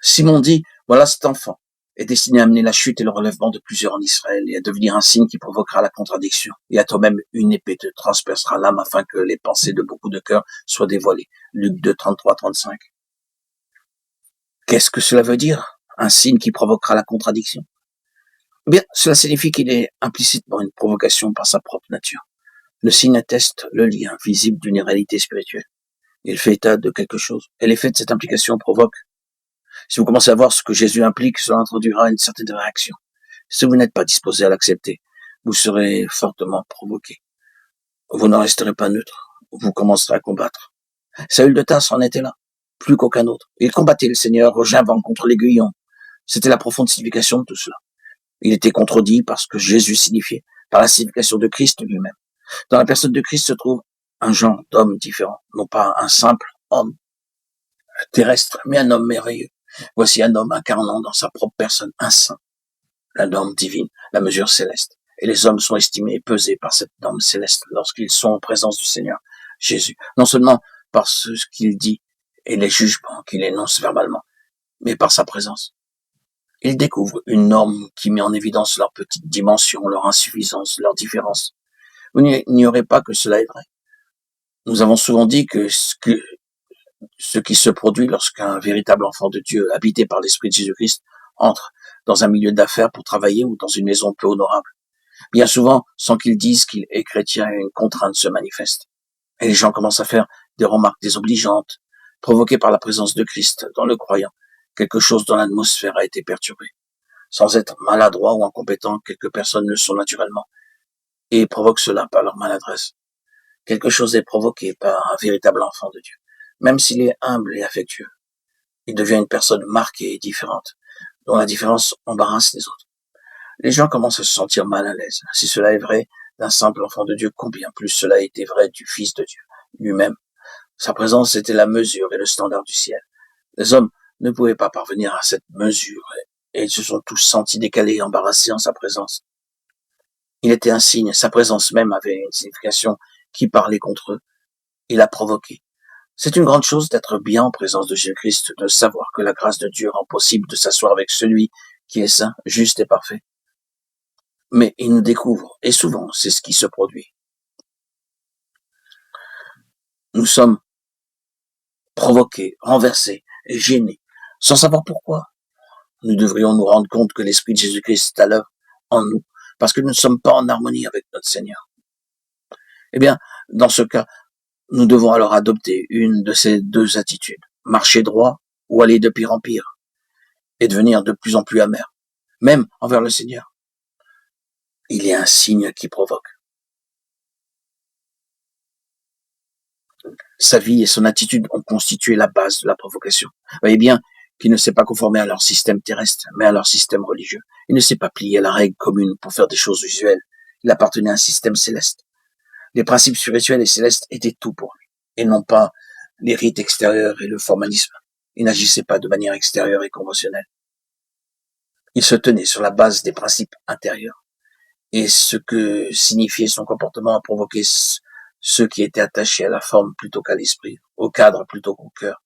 Simon dit, voilà cet enfant est destiné à amener la chute et le relèvement de plusieurs en Israël et à devenir un signe qui provoquera la contradiction. Et à toi-même, une épée te transpercera l'âme afin que les pensées de beaucoup de cœurs soient dévoilées. Luc 2, 33-35. Qu'est-ce que cela veut dire? Un signe qui provoquera la contradiction. Eh bien, cela signifie qu'il est implicitement une provocation par sa propre nature. Le signe atteste le lien visible d'une réalité spirituelle. Il fait état de quelque chose. Et l'effet de cette implication provoque. Si vous commencez à voir ce que Jésus implique, cela introduira une certaine réaction. Si vous n'êtes pas disposé à l'accepter, vous serez fortement provoqué. Vous ne resterez pas neutre. Vous commencerez à combattre. Saül de Tarse en était là, plus qu'aucun autre. Il combattait le Seigneur ginvant contre l'aiguillon. C'était la profonde signification de tout cela. Il était contredit par ce que Jésus signifiait, par la signification de Christ lui-même. Dans la personne de Christ se trouve un genre d'homme différent, non pas un simple homme terrestre, mais un homme merveilleux. Voici un homme incarnant dans sa propre personne un saint, la norme divine, la mesure céleste. Et les hommes sont estimés et pesés par cette norme céleste lorsqu'ils sont en présence du Seigneur Jésus. Non seulement par ce qu'il dit et les jugements qu'il énonce verbalement, mais par sa présence. Ils découvrent une norme qui met en évidence leur petite dimension, leur insuffisance, leur différence. Vous n'ignorez pas que cela est vrai. Nous avons souvent dit que ce qui se produit lorsqu'un véritable enfant de Dieu, habité par l'Esprit de Jésus-Christ, entre dans un milieu d'affaires pour travailler ou dans une maison peu honorable. Bien souvent, sans qu'ils disent qu'il est chrétien, une contrainte se manifeste. Et les gens commencent à faire des remarques désobligeantes, provoquées par la présence de Christ dans le croyant. Quelque chose dans l'atmosphère a été perturbé. Sans être maladroit ou incompétent, quelques personnes le sont naturellement et provoquent cela par leur maladresse. Quelque chose est provoqué par un véritable enfant de Dieu. Même s'il est humble et affectueux, il devient une personne marquée et différente, dont la différence embarrasse les autres. Les gens commencent à se sentir mal à l'aise. Si cela est vrai d'un simple enfant de Dieu, combien plus cela était vrai du Fils de Dieu lui-même. Sa présence était la mesure et le standard du ciel. Les hommes ne pouvaient pas parvenir à cette mesure et ils se sont tous sentis décalés et embarrassés en sa présence. Il était un signe, sa présence même avait une signification qui parlait contre eux. Il a provoqué. C'est une grande chose d'être bien en présence de Jésus-Christ, de savoir que la grâce de Dieu rend possible de s'asseoir avec celui qui est saint, juste et parfait. Mais il nous découvre, et souvent c'est ce qui se produit. Nous sommes provoqués, renversés, gênés, sans savoir pourquoi. Nous devrions nous rendre compte que l'Esprit de Jésus-Christ est à l'œuvre en nous, parce que nous ne sommes pas en harmonie avec notre Seigneur. Eh bien, dans ce cas, nous devons alors adopter une de ces deux attitudes, marcher droit ou aller de pire en pire, et devenir de plus en plus amer, même envers le Seigneur. Il y a un signe qui provoque. Sa vie et son attitude ont constitué la base de la provocation. Voyez bien qu'il ne s'est pas conformé à leur système terrestre, mais à leur système religieux. Il ne s'est pas plié à la règle commune pour faire des choses usuelles. Il appartenait à un système céleste. Les principes spirituels et célestes étaient tout pour lui, et non pas les rites extérieurs et le formalisme. Il n'agissait pas de manière extérieure et conventionnelle. Il se tenait sur la base des principes intérieurs. Et ce que signifiait son comportement a provoqué ceux qui étaient attachés à la forme plutôt qu'à l'esprit, au cadre plutôt qu'au cœur.